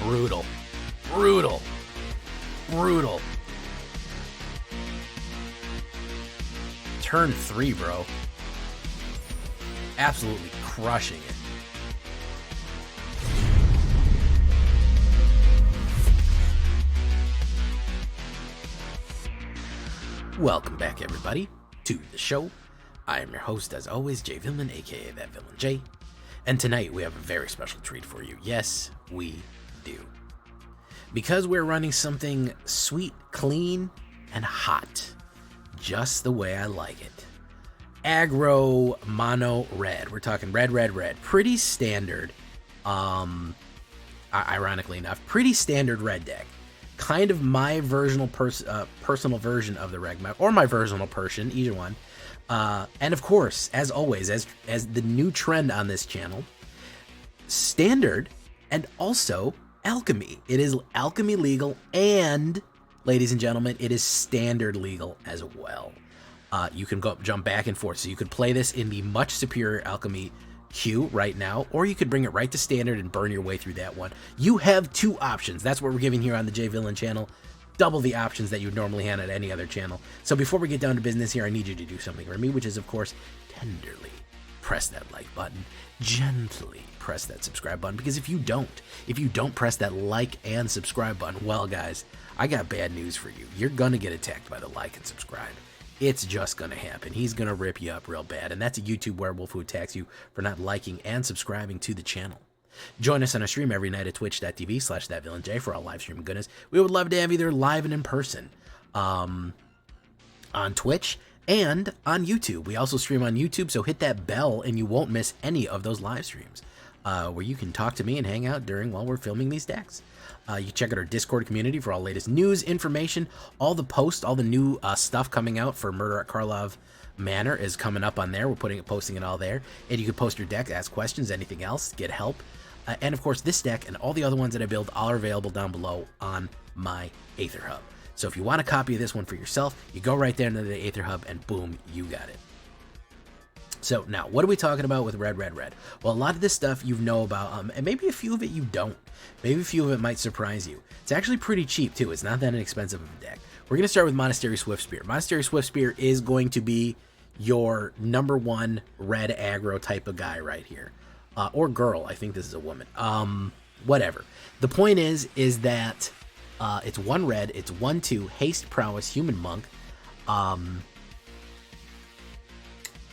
brutal. Brutal. Brutal. Turn 3, bro. Absolutely crushing it. Welcome back, everybody, to the show. I am your host, as always, Jay Villain, aka That Villain J. And tonight we have a very special treat for you. Yes, we do. Because we're running something sweet, clean, and hot. Just the way I like it. Aggro Mono Red. We're talking red, red, red. Pretty standard, ironically enough, pretty standard red deck. Kind of my personal version of the reg map, or my personal person, either one. And of course, as always, as the new trend on this channel, standard and also Alchemy. It is Alchemy legal, and ladies and gentlemen, it is standard legal as well. You can jump back and forth, so you could play this in the much superior Alchemy queue right now, or you could bring it right to standard and burn your way through that one. You have two options. That's what we're giving here on the J Villain channel. Double the options that you would normally have at any other channel. So before we get down to business here, I need you to do something for me, which is, of course, tenderly press that like button, gently press that subscribe button, because if you don't press that like and subscribe button, well, guys, I got bad news for you. You're gonna get attacked by the like and subscribe. It's just gonna happen. He's gonna rip you up real bad, and that's a YouTube werewolf who attacks you for not liking and subscribing to the channel. Join us on a stream every night at twitch.tv/thatvillainj for all live stream goodness. We would love to have you there live and in person on Twitch and on YouTube. We also stream on YouTube, so hit that bell and you won't miss any of those live streams where you can talk to me and hang out while we're filming these decks. You can check out our Discord community for all latest news, information, all the posts, all the new stuff coming out for Murder at Karlov Manor is coming up on there. We're posting it all there. And you can post your deck, ask questions, anything else, get help. And of course, this deck and all the other ones that I build are available down below on my AetherHub. So if you want a copy of this one for yourself, you go right there into the AetherHub and boom, you got it. So now, what are we talking about with red, red, red? Well, a lot of this stuff you know about, and maybe a few of it you don't. Maybe a few of it might surprise you. It's actually pretty cheap, too. It's not that inexpensive of a deck. We're going to start with Monastery Swiftspear. Monastery Swiftspear is going to be your #1 red aggro type of guy right here. Or girl. I think this is a woman. Whatever. The point is that it's 1 red, it's 1/2, haste, prowess, human monk.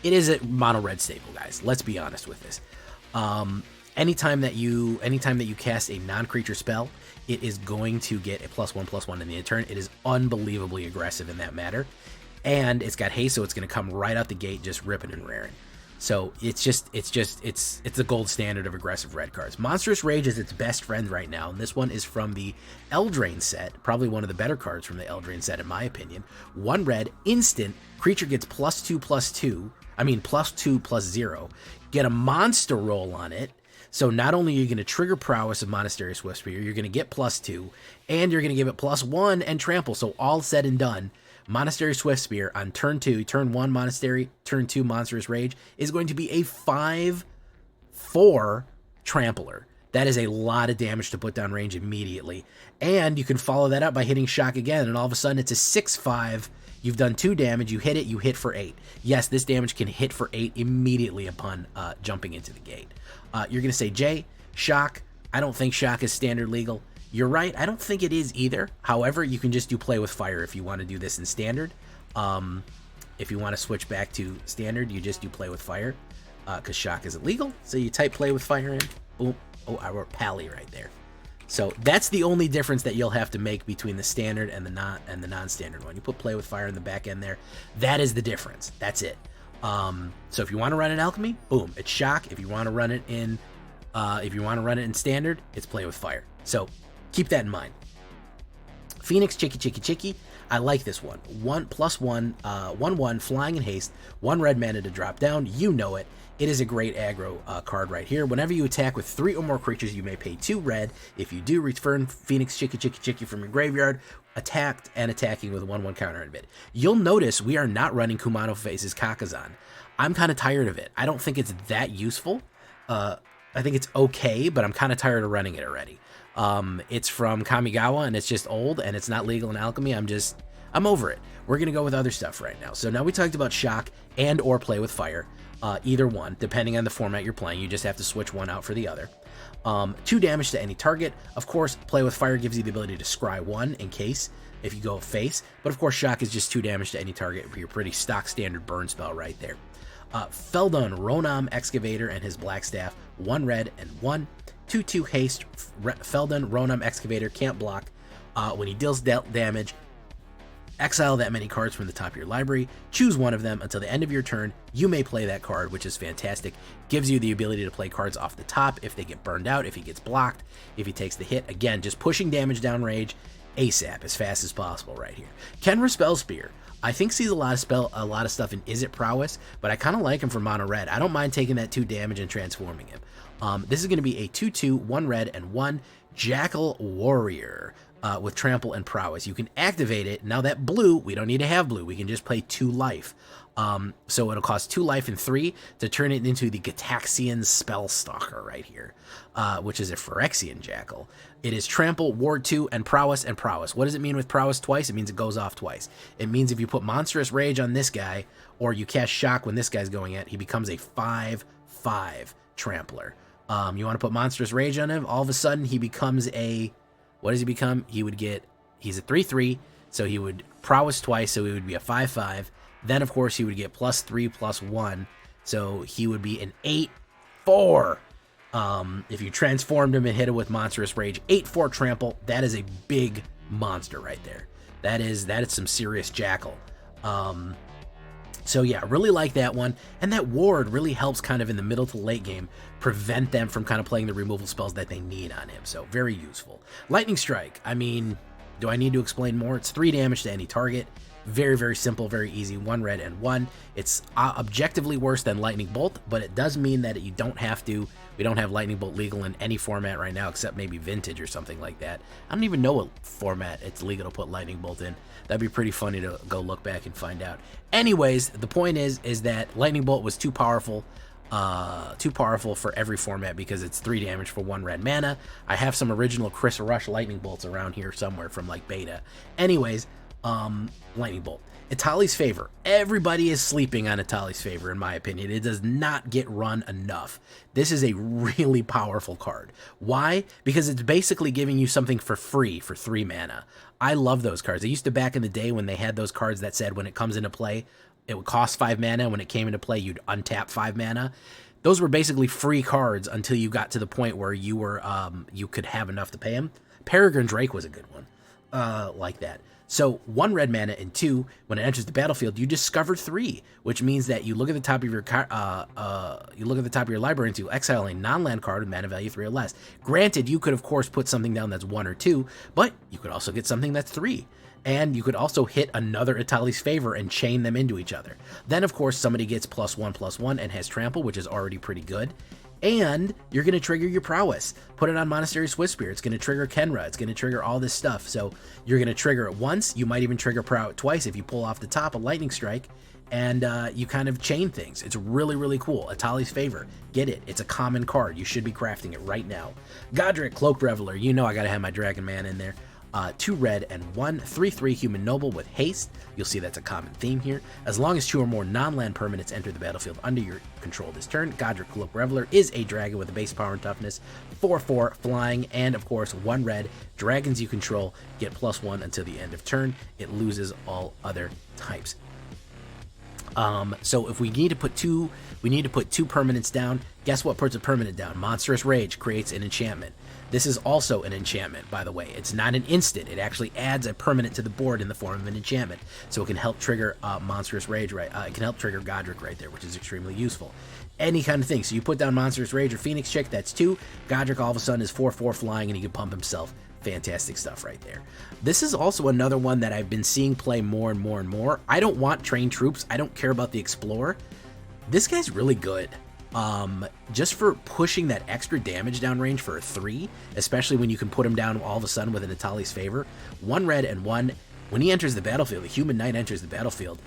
It is a mono red staple, guys. Let's be honest with this. Anytime that you cast a non-creature spell, it is going to get a +1/+1 in the turn. It is unbelievably aggressive in that matter. And it's got haste, so it's going to come right out the gate just ripping and raring. So it's the gold standard of aggressive red cards. Monstrous Rage is its best friend right now, and this one is from the Eldraine set, probably one of the better cards from the Eldraine set in my opinion. 1 red, instant, creature gets +2/+2, +2/+0, get a monster roll on it. So not only are you going to trigger prowess of Monastery Swiftspear, you're going to get +2, and you're going to give it +1 and trample. So all said and done, Monastery Swiftspear on turn 2, turn 1 Monastery, turn 2 Monstrous Rage is going to be a 5/4 trampler. That is a lot of damage to put down range immediately. And you can follow that up by hitting Shock again, and all of a sudden it's a 6/5. You've done 2 damage, you hit for 8. Yes, this damage can hit for 8 immediately upon jumping into the gate. You're going to say, Jay, Shock, I don't think Shock is standard legal. You're right, I don't think it is either. However, you can just do Play with Fire if you want to do this in standard. If you want to switch back to standard, you just do Play with Fire, because Shock is illegal. So you type Play with Fire in, boom. Oh, I wrote Pally right there. So that's the only difference that you'll have to make between the standard and the non-standard one. You put Play with Fire in the back end there. That is the difference. That's it. So if you want to run an Alchemy, boom, it's Shock. If you want to run it in standard, it's Play with Fire. So keep that in mind. Phoenix Chicky. I like this one. 1/1, flying and haste, 1 red mana to drop down. You know it. It is a great aggro card right here. Whenever you attack with 3 or more creatures, you may pay 2 red. If you do, return Phoenix Chicky from your graveyard, attacking with a 1/1 counter in mid. You'll notice we are not running Kumano Face's Kakazan. I'm kind of tired of it. I don't think it's that useful. I think it's okay, but I'm kind of tired of running it already. It's from Kamigawa, and it's just old, and it's not legal in Alchemy. I'm over it. We're going to go with other stuff right now. So now we talked about shock and or play with fire. Either one, depending on the format you're playing. You just have to switch one out for the other. 2 damage to any target. Of course, play with fire gives you the ability to scry 1 in case if you go face. But of course, shock is just 2 damage to any target. Your pretty stock standard burn spell right there. Feldon Ronam Excavator and his black staff. 1 red and 1. 2/2 haste. Feldon Ronam Excavator can't block. When he deals damage, exile that many cards from the top of your library, choose one of them until the end of your turn. You may play that card, which is fantastic. Gives you the ability to play cards off the top if they get burned out, if he gets blocked, if he takes the hit. Again, just pushing damage down range ASAP, as fast as possible right here. Kenra Spellspear. I think sees a lot of stuff in Is It Prowess, but I kind of like him for mono red. I don't mind taking that 2 damage and transforming him. This is going to be a 2/2, 1 red and 1 Jackal Warrior. With trample and prowess. You can activate it. Now that blue, we don't need to have blue. We can just play 2 life. So it'll cost 2 life and 3 to turn it into the Gataxian Spellstalker right here, which is a Phyrexian Jackal. It is trample, ward 2, and prowess and prowess. What does it mean with prowess twice? It means it goes off twice. It means if you put monstrous rage on this guy, or you cast shock when this guy's going at, he becomes a 5/5 trampler. You want to put monstrous rage on him, all of a sudden he becomes a... What does he become? He's a 3/3, so he would prowess twice, so he would be a 5/5. Then, of course, he would get +3/+1, so he would be an 8/4. If you transformed him and hit him with Monstrous Rage, 8/4 trample, that is a big monster right there. That is some serious Jackal. So yeah, really like that one. And that ward really helps kind of in the middle to late game prevent them from kind of playing the removal spells that they need on him. So very useful. Lightning Strike. I mean, do I need to explain more? It's 3 damage to any target. Very, very simple, very easy. 1 red and 1. It's objectively worse than Lightning Bolt, but it does mean that you don't have to. We don't have Lightning Bolt legal in any format right now except maybe Vintage or something like that. I don't even know what format it's legal to put Lightning Bolt in. That'd be pretty funny to go look back and find out. Anyways, the point is that Lightning Bolt was too powerful for every format because it's 3 damage for 1 red mana. I have some original Chris Rush Lightning Bolts around here somewhere from like beta. Anyways, Lightning Bolt. Itali's Favor. Everybody is sleeping on Itali's Favor, in my opinion. It does not get run enough. This is a really powerful card. Why? Because it's basically giving you something for free for 3 mana. I love those cards. I used to back in the day when they had those cards that said when it comes into play, it would cost 5 mana. When it came into play, you'd untap 5 mana. Those were basically free cards until you got to the point where you were you could have enough to pay them. Peregrine Drake was a good one like that. So 1 red mana and 2, when it enters the battlefield, you discover 3, which means that you look at the top of your library and you exile a non-land card with mana value 3 or less. Granted, you could of course put something down that's 1 or 2, but you could also get something that's 3. And you could also hit another Itali's Favor and chain them into each other. Then of course somebody gets +1/+1 and has trample, which is already pretty good. And you're going to trigger your prowess. Put it on Monastery Swiftspear. It's going to trigger Kenra. It's going to trigger all this stuff. So you're going to trigger it once. You might even trigger Prowess twice if you pull off the top a Lightning Strike. And you kind of chain things. It's really, really cool. Itali's Favor. Get it. It's a common card. You should be crafting it right now. Godric, Cloaked Reveler. You know I got to have my Dragon Man in there. 2 red and 1 3/3 Human Noble with haste. You'll see that's a common theme here. As long as 2 or more non-land permanents enter the battlefield under your control this turn, Godric Cloak Reveler is a dragon with a base power and toughness, 4/4 flying, and of course 1 red. Dragons you control get +1 until the end of turn. It loses all other types. So if we need to put 2 permanents down. Guess what puts a permanent down? Monstrous Rage creates an enchantment. This is also an enchantment, by the way. It's not an instant. It actually adds a permanent to the board in the form of an enchantment. So it can help trigger Monstrous Rage, right? It can help trigger Godric right there, which is extremely useful. Any kind of thing. So you put down Monstrous Rage or Phoenix Chick, that's 2. Godric all of a sudden is 4/4 flying and he can pump himself. Fantastic stuff right there. This is also another one that I've been seeing play more and more and more. I don't want trained troops. I don't care about the Explorer. This guy's really good. Just for pushing that extra damage down range for a 3, especially when you can put him down all of a sudden with an Itali's Favor. 1 red and 1. When he enters the battlefield, the Human Knight enters the battlefield.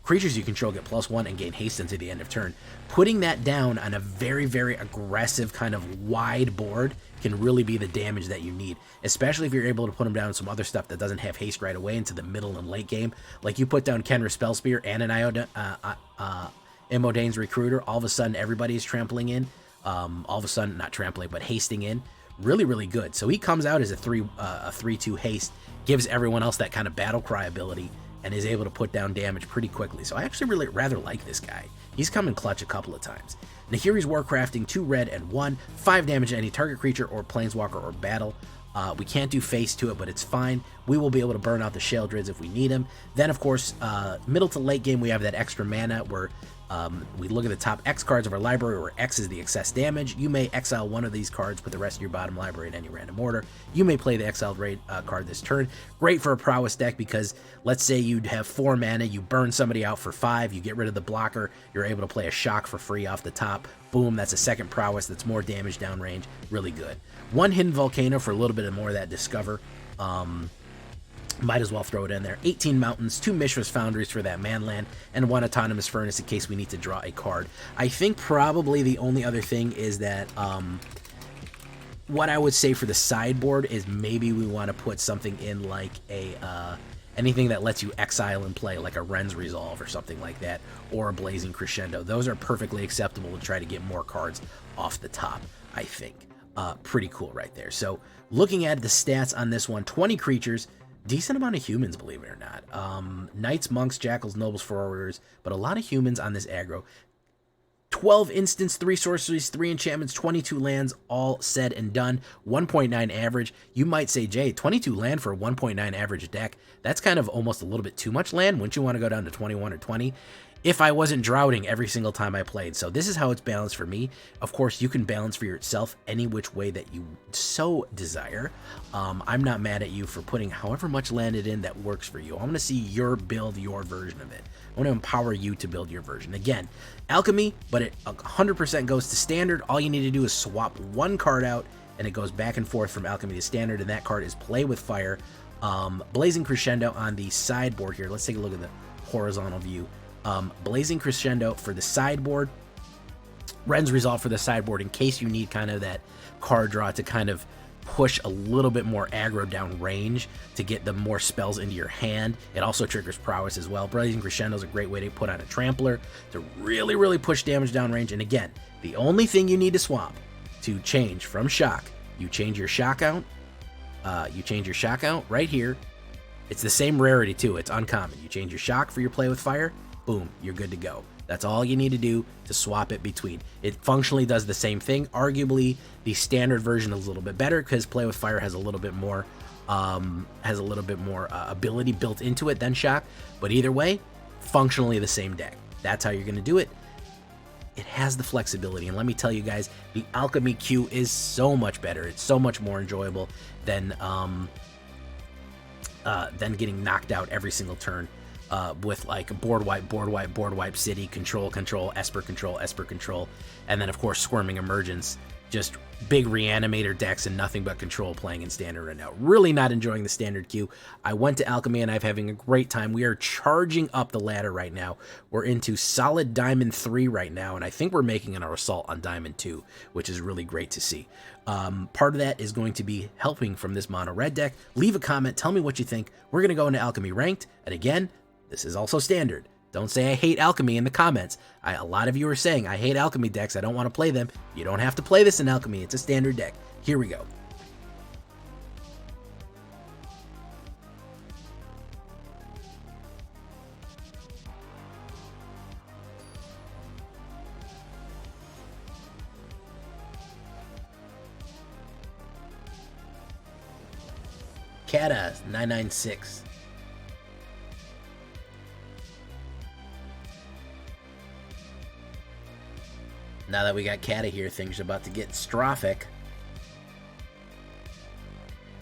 creatures you control get +1 and gain haste until the end of turn. Putting that down on a very, very aggressive kind of wide board can really be the damage that you need, especially if you're able to put them down on some other stuff that doesn't have haste right away into the middle and late game. Like you put down Kenra Spellspear and an Imodane's Recruiter, all of a sudden everybody's trampling in. All of a sudden, not trampling, but hasting in. Really, really good. So he comes out as a 3/2 haste, gives everyone else that kind of battle cry ability, and is able to put down damage pretty quickly. So I actually really rather like this guy. He's come in clutch a couple of times. Nahiri's Warcrafting, 2 red and 1, 5 damage to any target creature or planeswalker or battle. We can't do face to it, but it's fine. We will be able to burn out the Shale Drids if we need them. Then, of course, middle to late game, we have that extra mana where we look at the top X cards of our library, where X is the excess damage. You may exile one of these cards, put the rest of your bottom library in any random order. You may play the exiled card this turn. Great for a prowess deck because let's say you'd have 4 mana, you burn somebody out for 5, you get rid of the blocker, you're able to play a shock for free off the top. Boom, that's a second prowess that's more damage downrange. Really good. 1 Hidden Volcano for a little bit more of that discover. Might as well throw it in there. 18 Mountains, 2 Mishra's Foundries for that manland, and 1 Autonomous Furnace in case we need to draw a card. I think probably the only other thing is that what I would say for the sideboard is maybe we want to put something in like a anything that lets you exile and play, like a Ren's Resolve or something like that, or a Blazing Crescendo. Those are perfectly acceptable to try to get more cards off the top, I think. Pretty cool right there. So looking at the stats on this one, 20 creatures, decent amount of humans, believe it or not. Knights, monks, jackals, nobles, forwarders, but a lot of humans on this aggro. 12 instants, 3 sorceries, 3 enchantments, 22 lands, all said and done. 1.9 average. You might say, Jay, 22 land for a 1.9 average deck, that's kind of almost a little bit too much land. Wouldn't you want to go down to 21 or 20? If I wasn't droughting every single time I played. So this is how it's balanced for me. Of course, you can balance for yourself any which way that you so desire. I'm not mad at you for putting however much land it in that works for you. I want to see your build, your version of it. I want to empower you to build your version. Again, Alchemy, but it 100% goes to Standard. All you need to do is swap 1 card out, and it goes back and forth from Alchemy to Standard, and that card is Play with Fire. Blazing Crescendo on the sideboard here. Let's take a look at the horizontal view. Blazing Crescendo for the sideboard, Ren's Resolve for the sideboard in case you need kind of that card draw to kind of push a little bit more aggro down range to get the more spells into your hand. It also triggers prowess as well. Blazing Crescendo is a great way to put on a trampler to really, really push damage down range. And again, the only thing you need to swap to change from shock, you change your shock out. Right here. It's the same rarity too. It's uncommon. You change your shock for your Play with Fire. Boom, you're good to go. That's all you need to do to swap it between. It functionally does the same thing. Arguably, the standard version is a little bit better because Play with Fire has a little bit more, ability built into it than Shock. But either way, functionally the same deck. That's how you're going to do it. It has the flexibility, and let me tell you guys, the Alchemy Q is so much better. It's so much more enjoyable than getting knocked out every single turn. With like board wipe, city, control, Esper control, and then of course Squirming Emergence, just big reanimator decks and nothing but control playing in Standard right now. Really not enjoying the Standard queue. I went to Alchemy and I'm having a great time. We are charging up the ladder right now. We're into solid Diamond 3 right now, and I think we're making an assault on Diamond 2, which is really great to see. Part of that is going to be helping from this mono red deck. Leave a comment, tell me what you think. We're going to go into Alchemy Ranked, and again, this is also Standard. Don't say I hate Alchemy in the comments. A lot of you are saying I hate Alchemy decks, I don't want to play them. You don't have to play this in Alchemy, it's a Standard deck. Here we go. Kata 996. Now that we got Kata here, things are about to get strophic.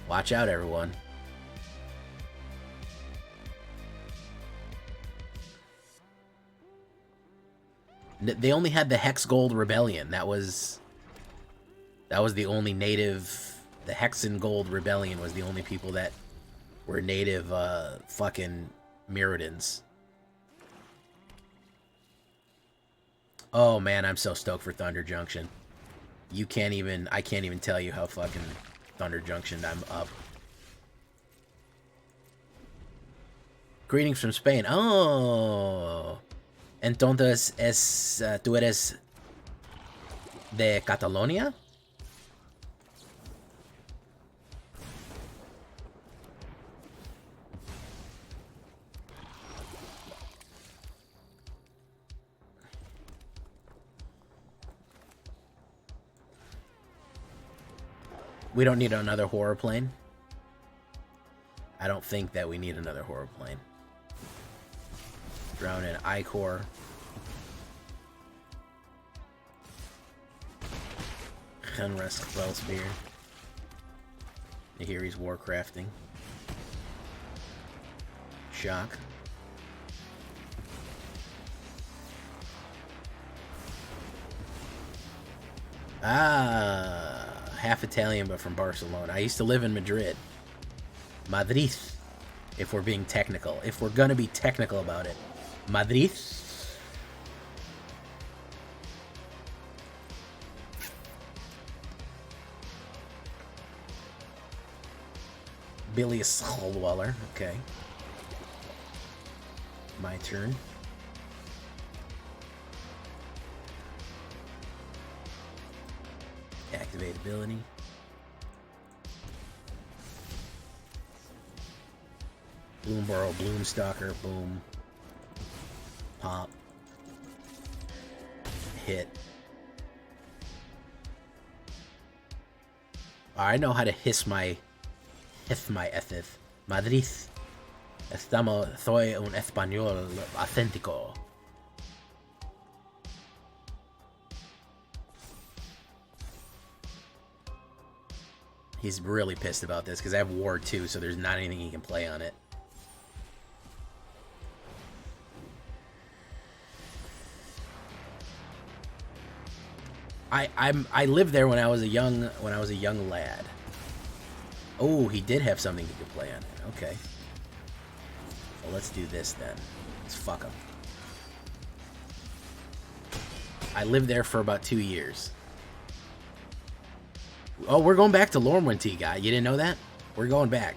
Watch out, everyone. They only had the Hex Gold Rebellion. That was the only native. The Hexen Gold Rebellion was the only people that were native fucking Mirrodins. Oh man, I'm so stoked for Thunder Junction. I can't even tell you how fucking Thunder Junction I'm up. Greetings from Spain. Oh. Entonces tú eres de Catalonia? We don't need another horror plane. I don't think that we need another horror plane. Drown in Ichor. Unrest Spellspear. Nahiri's Warcrafting. Shock. Ah, half Italian but from Barcelona. I used to live in Madrid. Madrid, if we're being technical. If we're gonna be technical about it. Madrid. Billy Skullweller. Okay. My turn. Activate ability. Bloomborough, Bloomstalker, boom. Pop. Hit. I know how to hiss my ethith. Madrid. Soy un español auténtico. He's really pissed about this because I have War 2, so there's not anything he can play on it. I lived there when I was a young lad. Oh, he did have something he could play on it. Okay. Well, let's do this then. Let's fuck him. I lived there for about 2 years. Oh, we're going back to Lorwyn, T-Guy. You didn't know that? We're going back.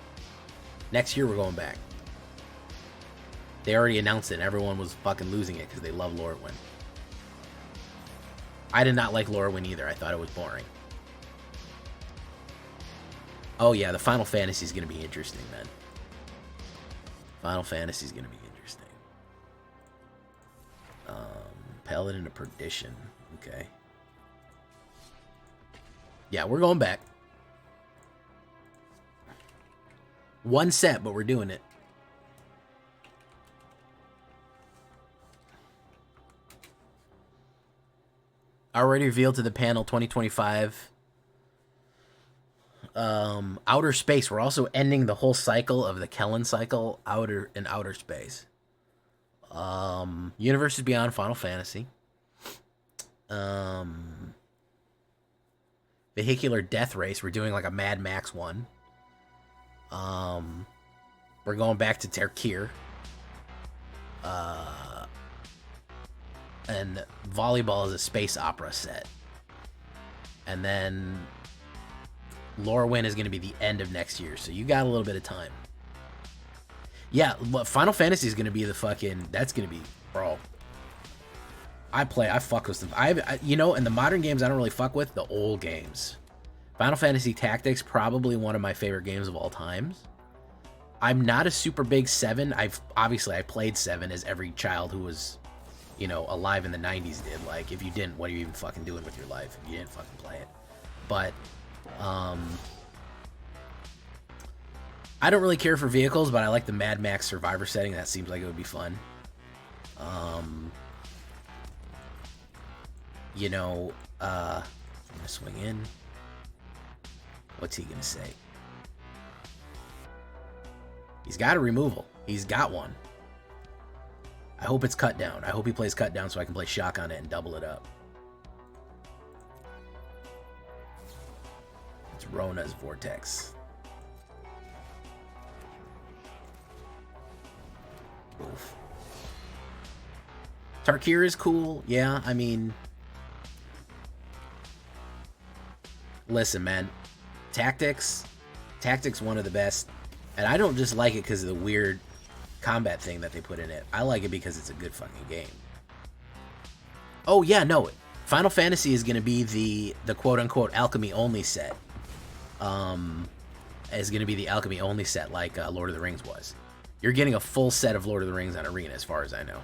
Next year, we're going back. They already announced it, and everyone was fucking losing it because they love Lorwyn. I did not like Lorwyn either. I thought it was boring. Oh, yeah, the Final Fantasy is going to be interesting, then. Final Fantasy is going to be interesting. Paladin of Perdition. Okay. Yeah, we're going back. One set, but we're doing it. Already revealed to the panel 2025. Outer Space. We're also ending the whole cycle of the Kellen cycle outer space. Universes Beyond Final Fantasy. Vehicular Death Race. We're doing like a Mad Max one. We're going back to Terkir. And Volleyball is a space opera set. And then Lorwyn is going to be the end of next year, so you got a little bit of time. Yeah, Final Fantasy is going to be the fucking... That's going to be... Bro. I fuck with them. In the modern games I don't really fuck with, the old games. Final Fantasy Tactics, probably one of my favorite games of all times. I'm not a super big 7. I played 7 as every child who was, alive in the 90s did. Like, if you didn't, what are you even fucking doing with your life if you didn't fucking play it? But, I don't really care for vehicles, but I like the Mad Max Survivor setting. That seems like it would be fun. I'm gonna swing in. What's he gonna say? He's got a removal. He's got one. I hope it's cut down. I hope he plays cut down so I can play shock on it and double it up. It's Rona's Vortex. Oof. Tarkir is cool. Yeah, I mean, listen, man. Tactics, one of the best. And I don't just like it because of the weird combat thing that they put in it. I like it because it's a good fucking game. Oh yeah, no. Final Fantasy is going to be the quote-unquote Alchemy only set. Is going to be the Alchemy only set like Lord of the Rings was. You're getting a full set of Lord of the Rings on Arena as far as I know.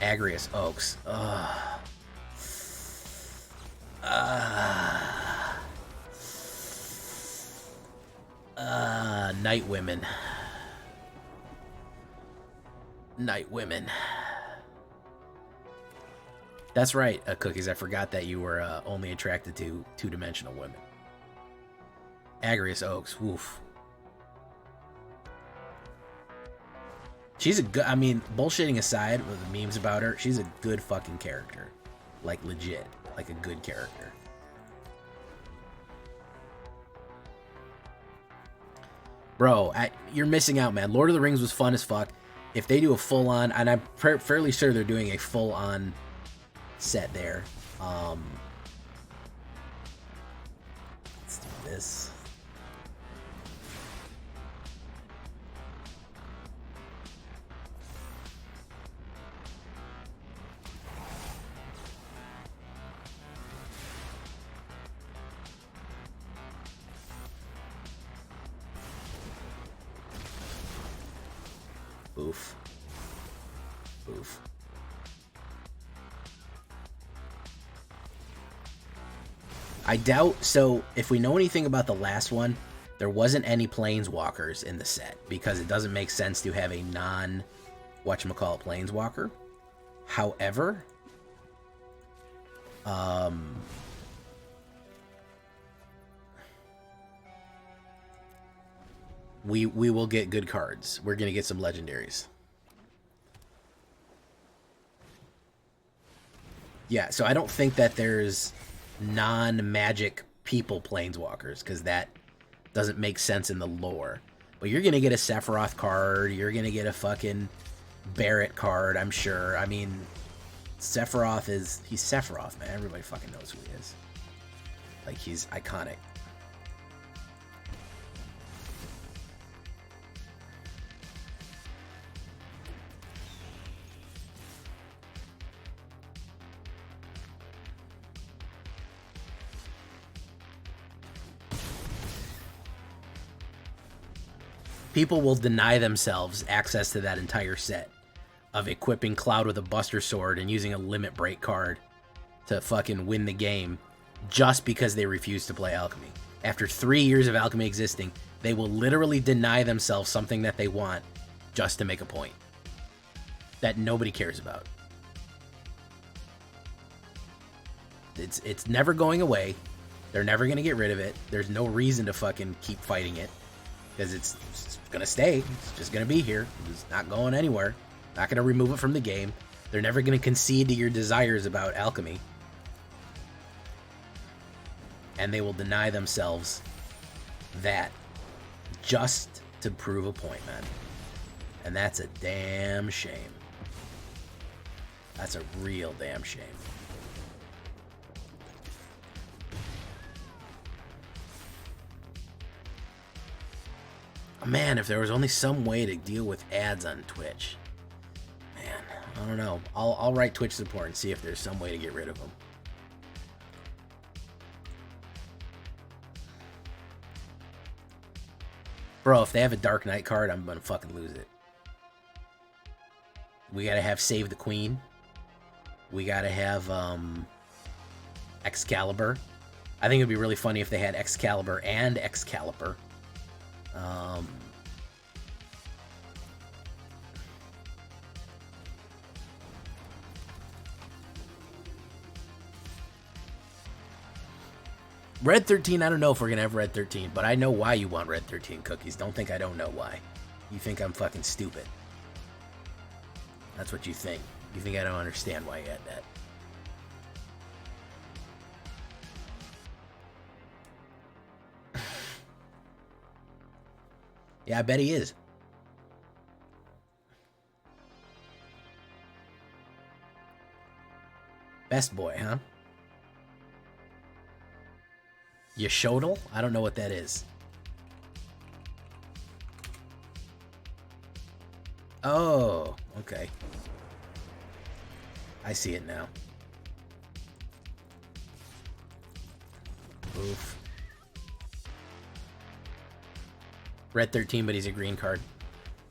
Agrius Oaks. Night Women. Night Women. That's right, Cookies. I forgot that you were only attracted to two-dimensional women. Agrius Oaks. Woof. She's a good... I mean, bullshitting aside with the memes about her, she's a good fucking character. Like, legit. Like, a good character. Bro, you're missing out, man. Lord of the Rings was fun as fuck. If they do a full-on... And I'm fairly sure they're doing a full-on set there. Let's do this. Oof. Oof. I doubt, so if we know anything about the last one, there wasn't any planeswalkers in the set because it doesn't make sense to have a non-whatchamacallit planeswalker. However, we will get good cards. We're going to get some legendaries. Yeah, so I don't think that there's non-magic people planeswalkers because that doesn't make sense in the lore. But you're going to get a Sephiroth card. You're going to get a fucking Barret card, I'm sure. I mean, Sephiroth he's Sephiroth, man. Everybody fucking knows who he is. Like, he's iconic. People will deny themselves access to that entire set of equipping Cloud with a Buster Sword and using a Limit Break card to fucking win the game just because they refuse to play Alchemy. After 3 years of Alchemy existing, they will literally deny themselves something that they want just to make a point that nobody cares about. It's never going away. They're never going to get rid of it. There's no reason to fucking keep fighting it. Because it's going to stay. It's just going to be here. It's not going anywhere. Not going to remove it from the game. They're never going to concede to your desires about Alchemy. And they will deny themselves that just to prove a point, man. And that's a damn shame. That's a real damn shame. Man, if there was only some way to deal with ads on Twitch. Man, I don't know. I'll write Twitch support and see if there's some way to get rid of them. Bro, if they have a Dark Knight card, I'm gonna fucking lose it. We gotta have Save the Queen. We gotta have Excalibur. I think it'd be really funny if they had Excalibur and Excalibur. Red 13, I don't know if we're going to have Red 13, but I know why you want Red 13, Cookies. Don't think I don't know why. You think I'm fucking stupid. That's what you think. You think I don't understand why you had that. Yeah, I bet he is. West boy, huh? Yashodel? I don't know what that is. Oh, okay. I see it now. Oof. Red 13, but he's a green card.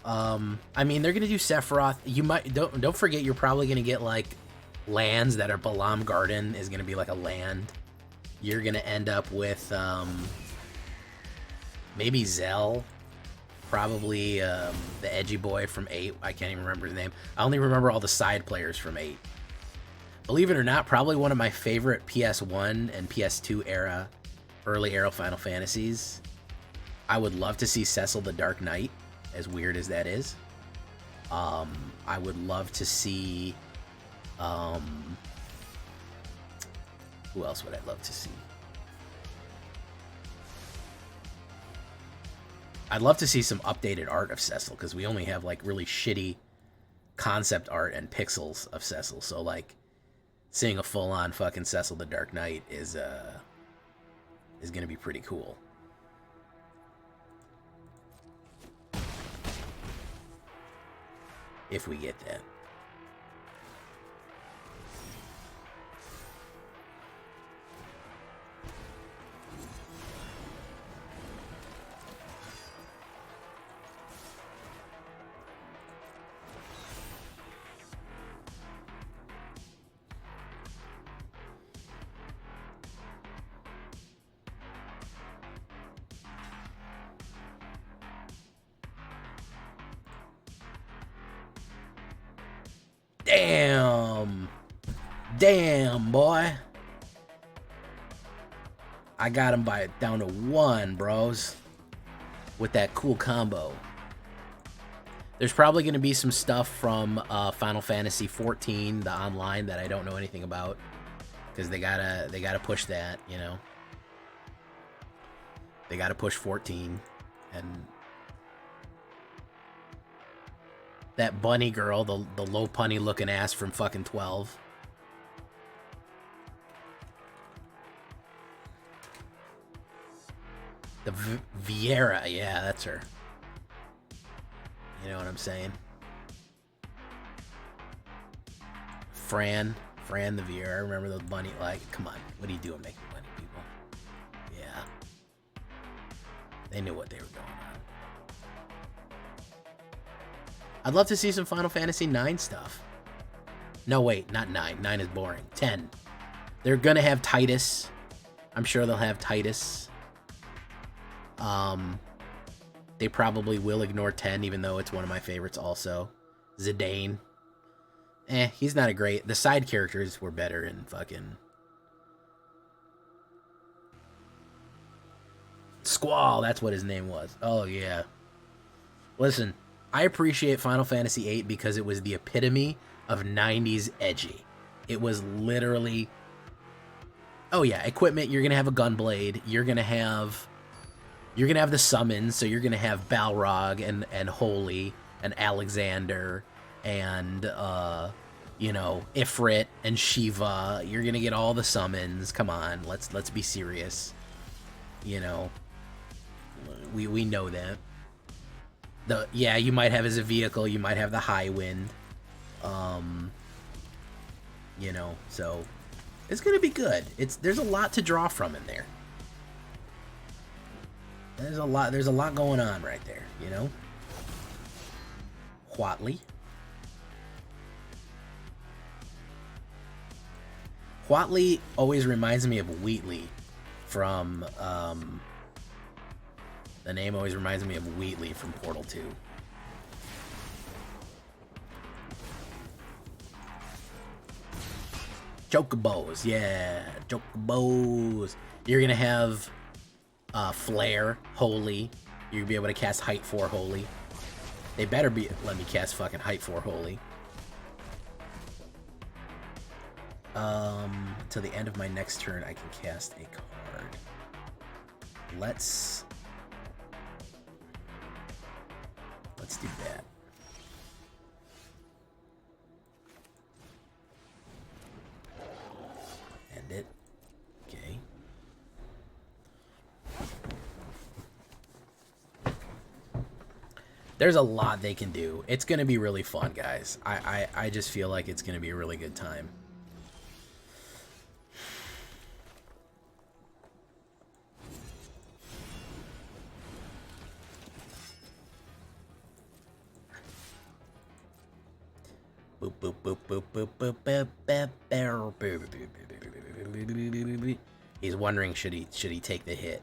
I mean, they're gonna do Sephiroth. You might don't forget you're probably gonna get like lands that are Balam Garden is gonna be like a land. You're gonna end up with maybe Zell, probably the edgy boy from 8. I can't even remember his name. I only remember all the side players from 8. Believe it or not, probably one of my favorite PS1 and PS2 era, early era Final Fantasies. I would love to see Cecil the Dark Knight, as weird as that is. I would love to see... who else would I love to see? I'd love to see some updated art of Cecil, because we only have, like, really shitty concept art and pixels of Cecil. So, like, seeing a full-on fucking Cecil the Dark Knight is gonna be pretty cool. If we get that. Damn, boy. I got him down to 1, bros. With that cool combo. There's probably going to be some stuff from Final Fantasy 14, the online, that I don't know anything about. Because they gotta push that, you know. They gotta push 14. And that bunny girl, the low punny looking ass from fucking 12. The Vieira, yeah, that's her. You know what I'm saying? Fran the Vieira. I remember the bunny. Like, come on, what are you doing making bunny people? Yeah, they knew what they were going on. I'd love to see some Final Fantasy 9 stuff. No, wait, not 9. 9 is boring. 10. They're gonna have Titus. I'm sure they'll have Titus. They probably will ignore 10, even though it's one of my favorites also. Zidane. He's not a great... The side characters were better in fucking... Squall, that's what his name was. Oh, yeah. Listen, I appreciate Final Fantasy VIII because it was the epitome of 90s edgy. It was literally... Oh, yeah, equipment, you're gonna have a Gunblade, you're gonna have the summons, so you're gonna have Balrog and Holy and Alexander and you know, Ifrit and Shiva. You're gonna get all the summons. Come on, let's be serious. You know, we know that. Yeah, you might have as a vehicle, you might have the High Wind. You know, so it's gonna be good. There's a lot to draw from in there. There's a lot going on right there, you know? Huatley. Huatley always reminds me of Wheatley from, the name always reminds me of Wheatley from Portal 2. Chocobos, yeah, Chocobos. You're gonna have Flare, Holy. You'll be able to cast Height 4 Holy. They better let me cast fucking Height 4 Holy. Till the end of my next turn, I can cast a card. Let's do that. send it. Okay. There's a lot they can do. It's going to be really fun, guys. I just feel like it's going to be a really good time. Boop, boop, boop, boop, boop, boop, boop, boop. He's wondering, should he take the hit?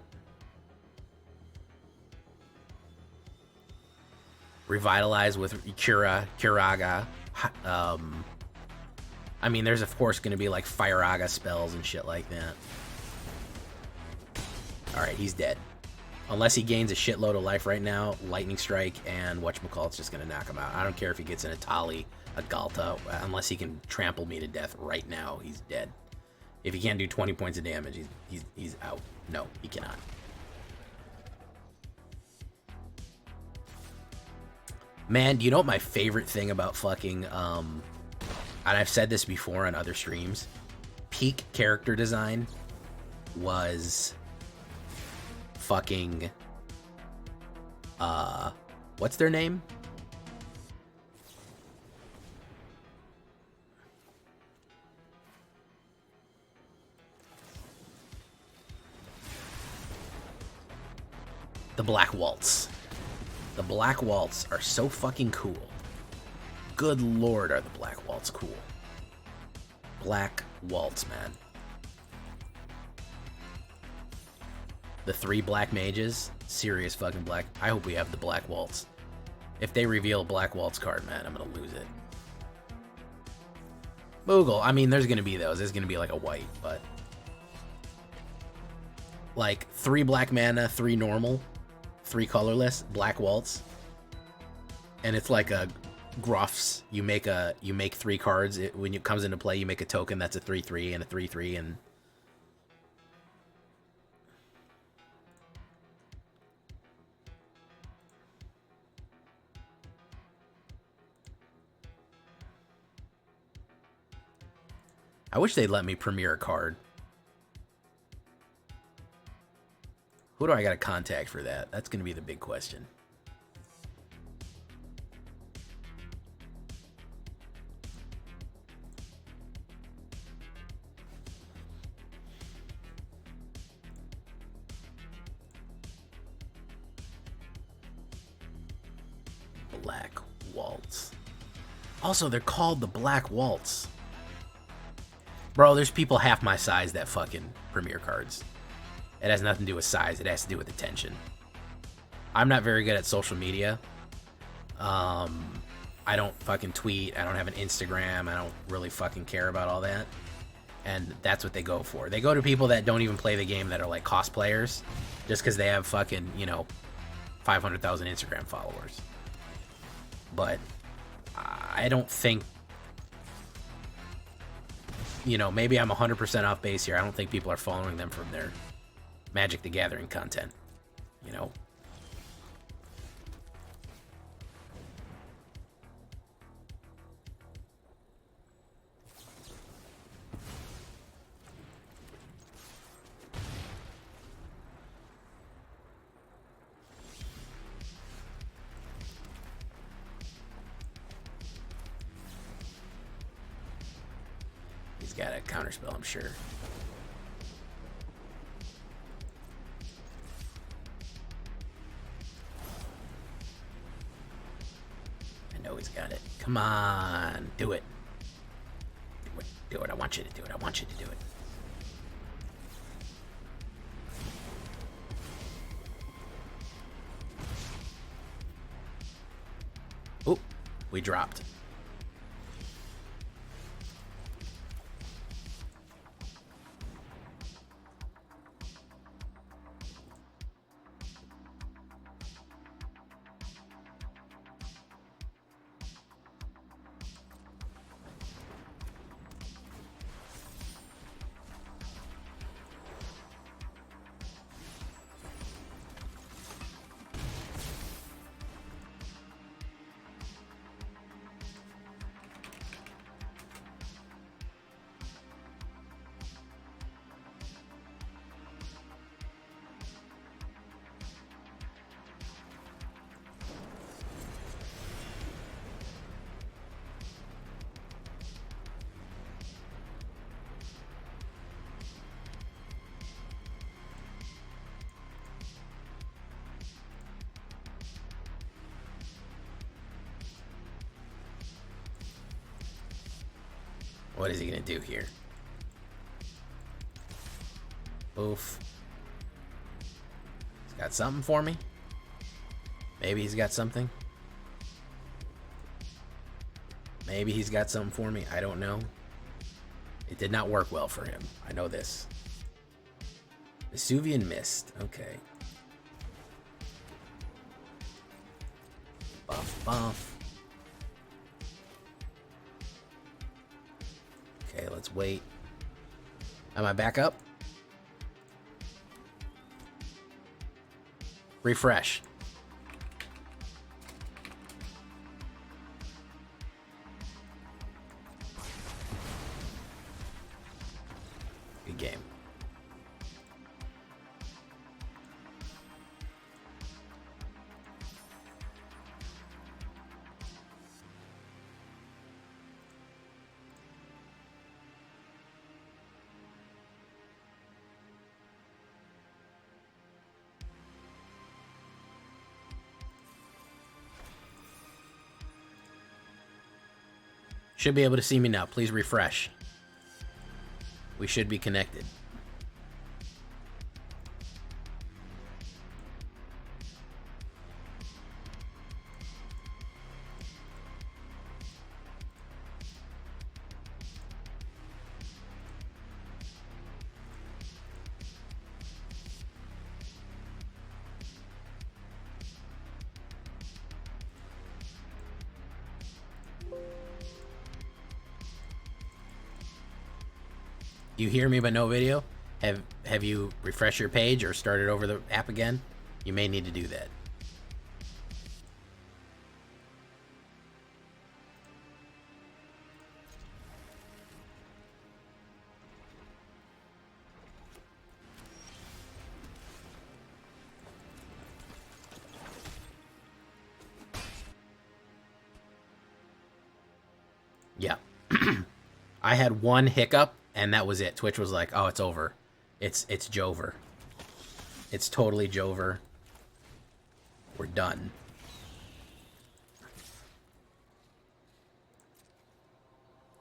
Revitalize with Curaga. I mean, there's of course going to be like Fireaga spells and shit like that. Alright, he's dead. Unless he gains a shitload of life right now, Lightning Strike and whatchamacallit's just going to knock him out. I don't care if he gets an Atali, a Galta, unless he can trample me to death right now, he's dead. If he can't do 20 points of damage, he's out. No, he cannot. Man, do you know what my favorite thing about fucking, and I've said this before on other streams, peak character design was fucking, what's their name? The Black Waltz. The Black Waltz are so fucking cool. Good lord, are the Black Waltz cool. Black Waltz, man. The 3 black mages, serious fucking black. I hope we have the Black Waltz. If they reveal a Black Waltz card, man, I'm gonna lose it. Moogle, I mean, there's gonna be those. There's gonna be like a white, but like 3 black mana, 3 normal, 3 colorless, Black Waltz, and it's like a Gruffs. You make 3 cards. When it comes into play, you make a token that's a 3/3 and a 3/3, and I wish they'd let me premiere a card. Who do I gotta contact for that? That's gonna be the big question. Black Waltz. Also, they're called the Black Waltz. Bro, there's people half my size that fucking premiere cards. It has nothing to do with size. It has to do with attention. I'm not very good at social media. I don't fucking tweet. I don't have an Instagram. I don't really fucking care about all that. And that's what they go for. They go to people that don't even play the game, that are like cosplayers, just because they have fucking, 500,000 Instagram followers. But I don't think, maybe I'm 100% off base here. I don't think people are following them from their Magic the Gathering content, He's got a counterspell, I'm sure. He's got it. Come on, do it. Do it. Do it. I want you to do it. I want you to do it. Oh, we dropped. What is he gonna do here? Oof. He's got something for me? Maybe he's got something. Maybe he's got something for me. I don't know. It did not work well for him. I know this. Vesuvian Mist. Okay. Buff, buff. Okay, let's wait. Am I back up? Refresh. Good game. Should be able to see me now. Please refresh. We should be connected. You hear me but no video? Have you refreshed your page or started over the app again? You may need to do that. Yeah. I had one hiccup and that was it. Twitch was like, "Oh, it's over. It's Jover. It's totally Jover. We're done."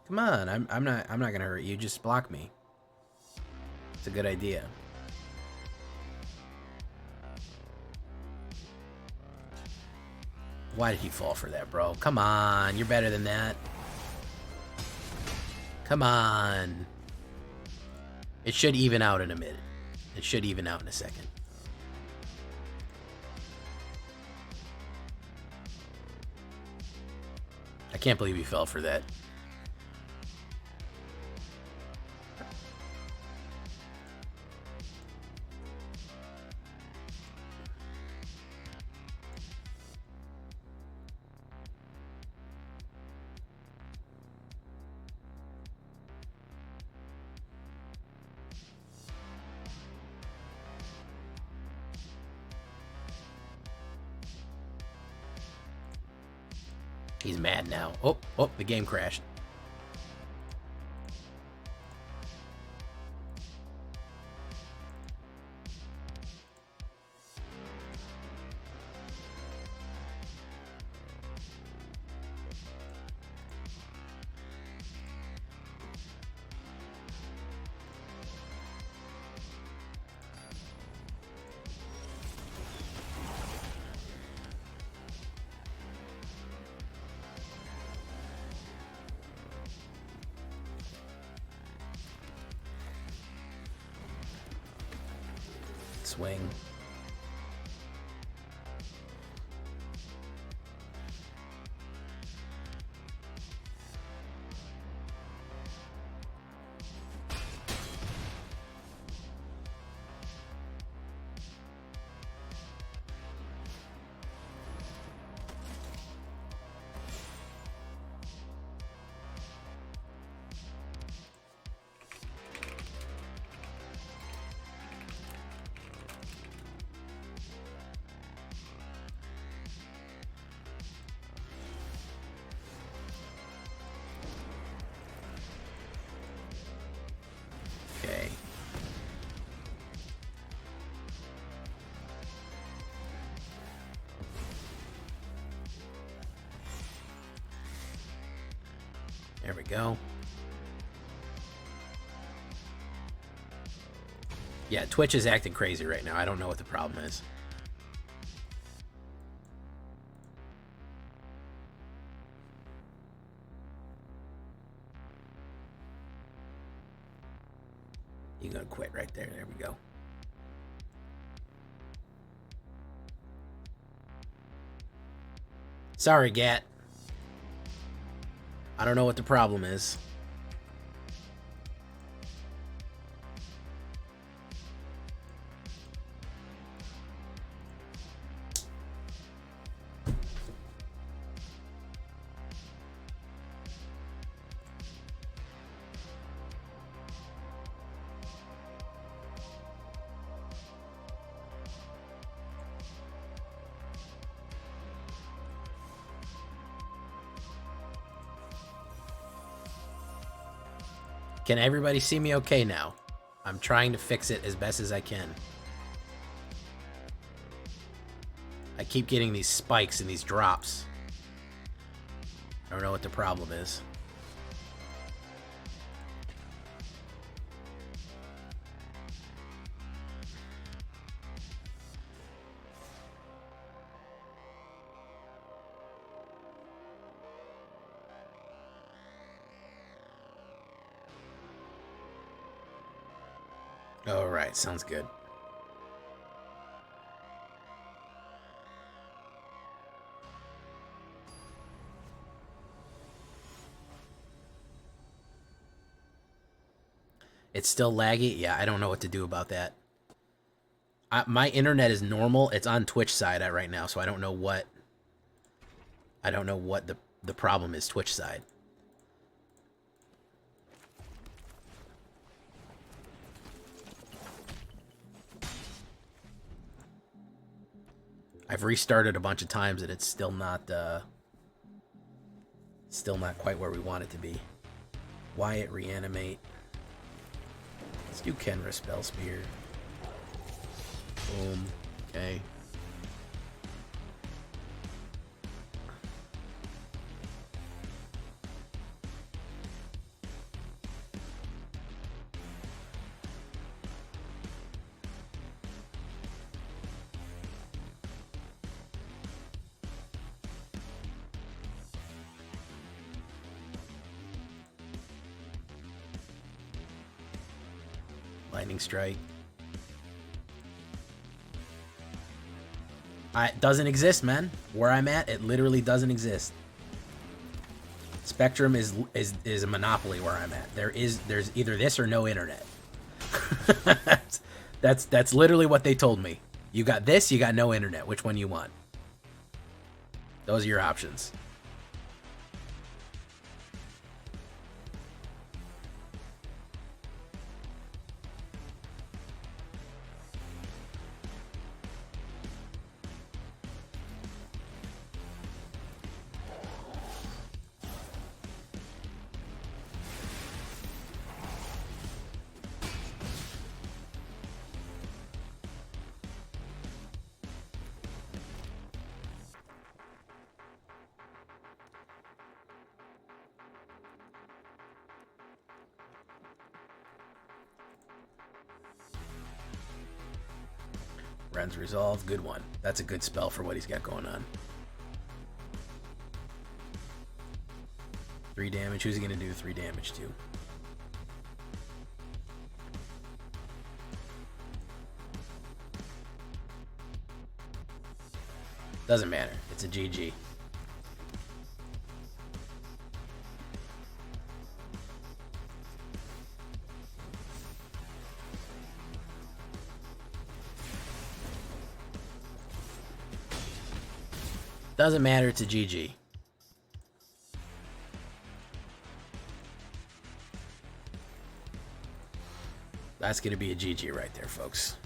Come on, I'm not gonna hurt you. Just block me. It's a good idea. Why did he fall for that, bro? Come on, you're better than that. Come on. It should even out in a minute. It should even out in a second. I can't believe he fell for that. He's mad now. Oh, the game crashed. Swing. Okay. There we go. Yeah, Twitch is acting crazy right now. I don't know what the problem is. You're gonna quit right there. There we go. Sorry, Gat. I don't know what the problem is. Can everybody see me okay now? I'm trying to fix it as best as I can. I keep getting these spikes and these drops. I don't know what the problem is. All right, sounds good. It's still laggy? Yeah, I don't know what to do about that. My internet is normal. It's on Twitch side right now, so I don't know what the problem is Twitch side. I've restarted a bunch of times and it's still not quite where we want it to be. Wyatt reanimate. Let's do Kenra spell spear. Boom. Okay. Lightning strike. It doesn't exist, man. Where I'm at, it literally doesn't exist. Spectrum is a monopoly where I'm at. There's either this or no internet. that's literally what they told me. You got this, you got no internet. Which one you want? Those are your options. Ren's Resolve, good one. That's a good spell for what he's got going on. 3 damage. Who's he gonna do 3 damage to? Doesn't matter. It's a GG. Doesn't matter, it's a GG. That's going to be a GG right there, folks.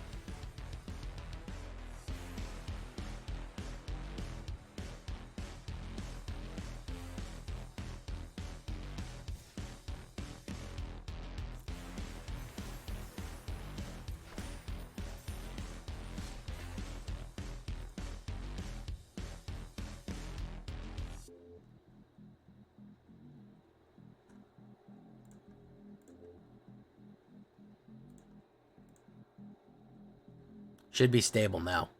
Should be stable now.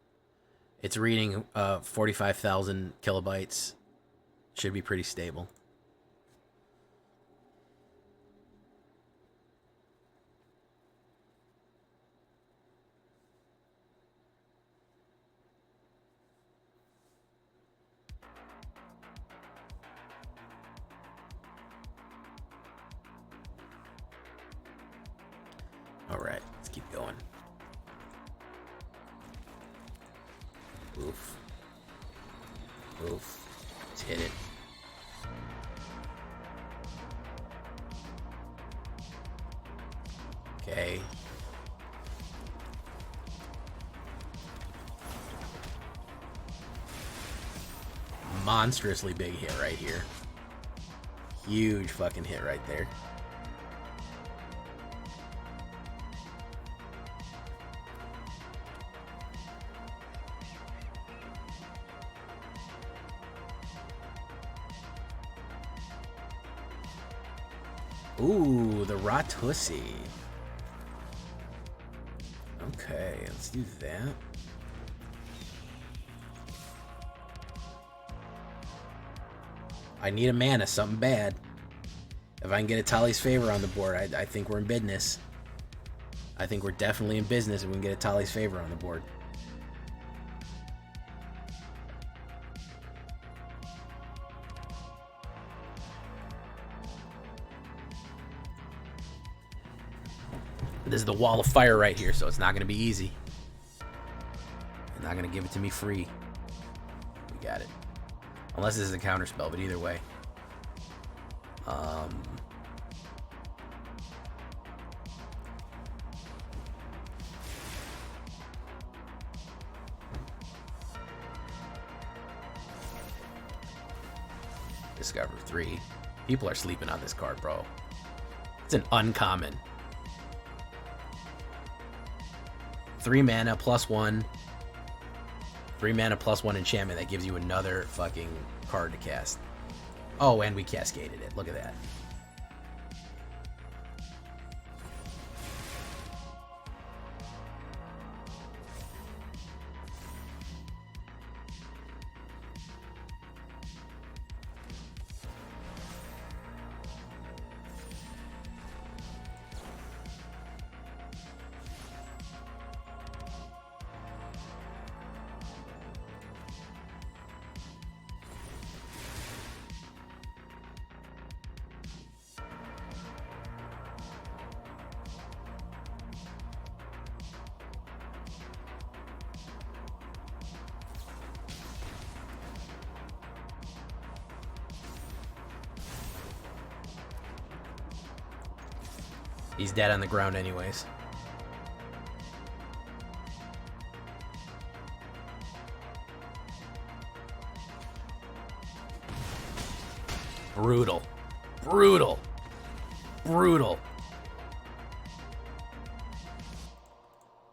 It's reading 45,000 kilobytes. Should be pretty stable. All right, let's keep going. Oof. Oof. Let's hit it. Okay. Monstrously big hit right here. Huge fucking hit right there. Ooh, the Ratussi. Okay, let's do that. I need a mana, something bad. If I can get a Tali's Favor on the board, I think we're in business. I think we're definitely in business if we can get a Tali's Favor on the board. This is the wall of fire right here, so it's not going to be easy. They're not going to give it to me free. We got it. Unless this is a counter spell, but either way. Discover 3. People are sleeping on this card, bro. It's an uncommon. 3 mana +1. 3 mana +1 enchantment that gives you another fucking card to cast. Oh, and we cascaded it. Look at that. He's dead on the ground anyways. Brutal. Brutal. Brutal.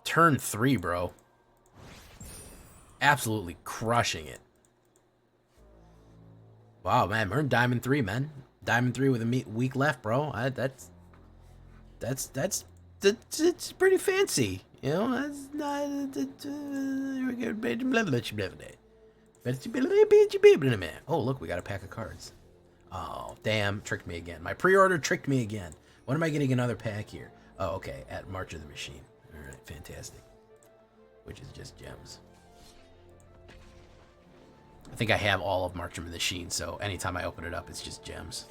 Turn 3, bro. Absolutely crushing it. Wow, man. We're in Diamond 3, man. Diamond 3 with a week left, bro. That's pretty fancy, you know. That's not. Oh, look, we got a pack of cards. Oh, damn, tricked me again. My pre-order tricked me again. When am I getting another pack here? Oh, okay, at March of the Machine. All right, fantastic. Which is just gems. I think I have all of March of the Machine, so anytime I open it up, it's just gems.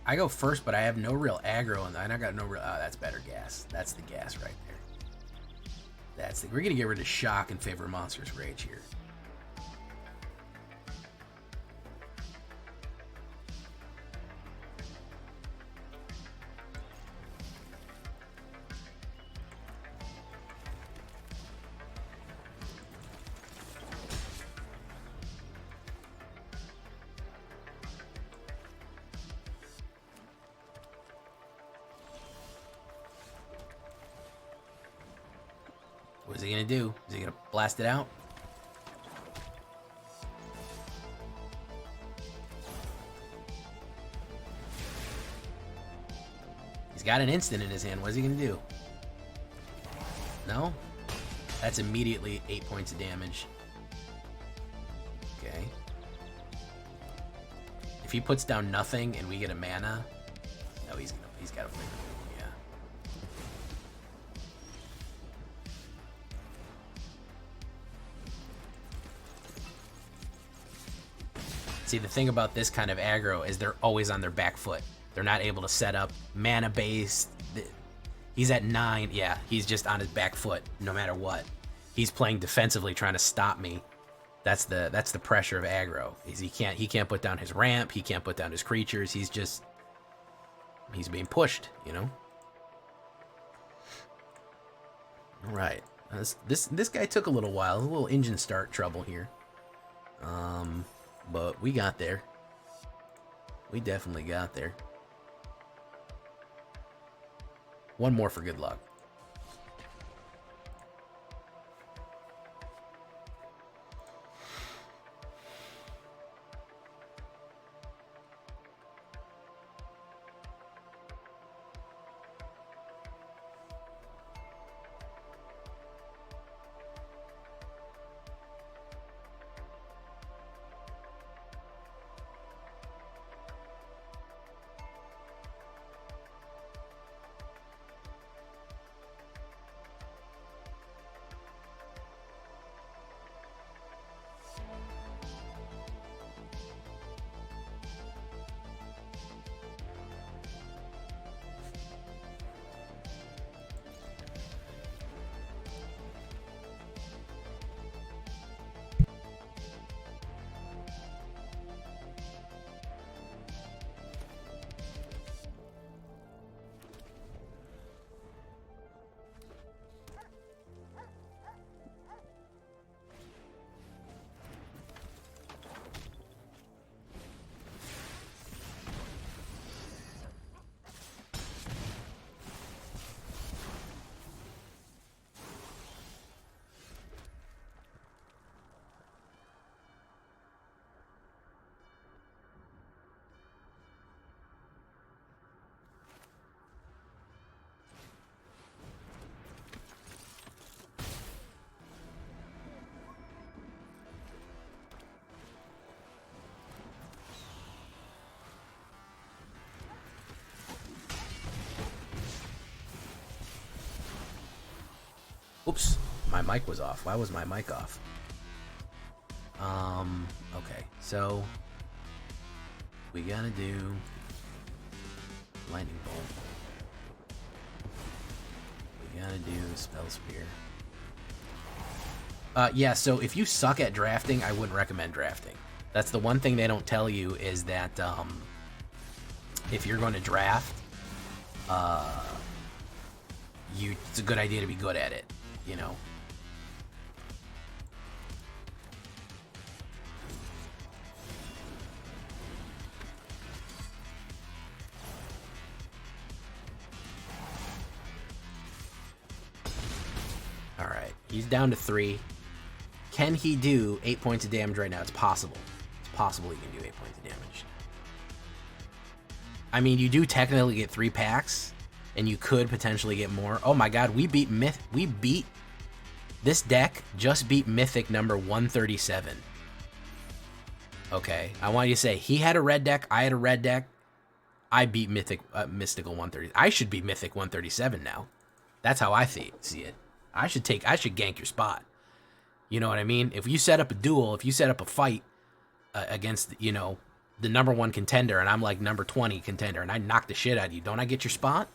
I go first, but I have no real aggro, and I got no real. Oh, that's better gas. That's the gas right there. That's the. We're gonna get rid of shock in favor of Monstrous Rage here. he gonna do? Is he gonna blast it out? He's got an instant in his hand. What is he gonna do? No? That's immediately 8 points of damage. Okay. If he puts down nothing and we get a mana, no, he's got a flavor. Yeah. See, the thing about this kind of aggro is they're always on their back foot. They're not able to set up mana based. He's at 9. Yeah, he's just on his back foot no matter what. He's playing defensively, trying to stop me. That's the pressure of aggro. Is he can't put down his ramp. He can't put down his creatures. He's being pushed. You know. All right. This guy took a little while. A little engine start trouble here. But we got there. We definitely got there. One more for good luck. Oops, my mic was off. Why was my mic off? Okay, so we gotta do lightning bolt. We gotta do spell spear. Yeah, so if you suck at drafting, I wouldn't recommend drafting. That's the one thing they don't tell you is that if you're going to draft, it's a good idea to be good at it, you know. All right, he's down to 3. Can he do 8 points of damage right now? It's possible. It's possible he can do 8 points of damage. I mean, you do technically get 3 packs, and you could potentially get more. Oh my god, we beat this deck just beat Mythic number 137. Okay, I want you to say, he had a red deck, I had a red deck, I beat Mystical 130. I should be Mythic 137 now. That's how I see it. I should gank your spot. You know what I mean? If you set up a duel, if you set up a fight against, you know, the number 1 contender, and I'm like number 20 contender, and I knock the shit out of you, don't I get your spot?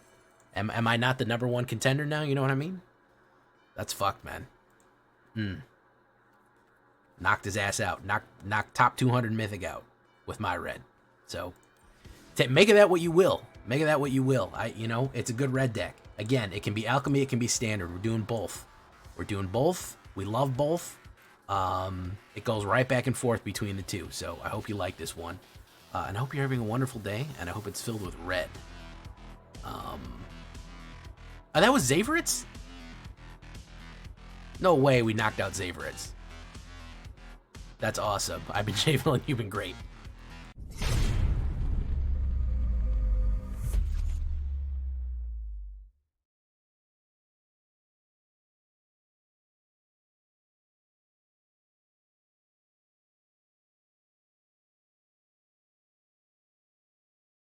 Am I not the number 1 contender now? You know what I mean? That's fucked, man. Knocked his ass out. Knocked top 200 Mythic out with my red. So, make of that what you will. Make of that what you will. You know, it's a good red deck. Again, it can be Alchemy, it can be Standard. We're doing both. We love both. It goes right back and forth between the two. So I hope you like this one. And I hope you're having a wonderful day. And I hope it's filled with red. Oh, that was Zayveritz? No way we knocked out Zavorits. That's awesome. I've been Javelin, you've been great.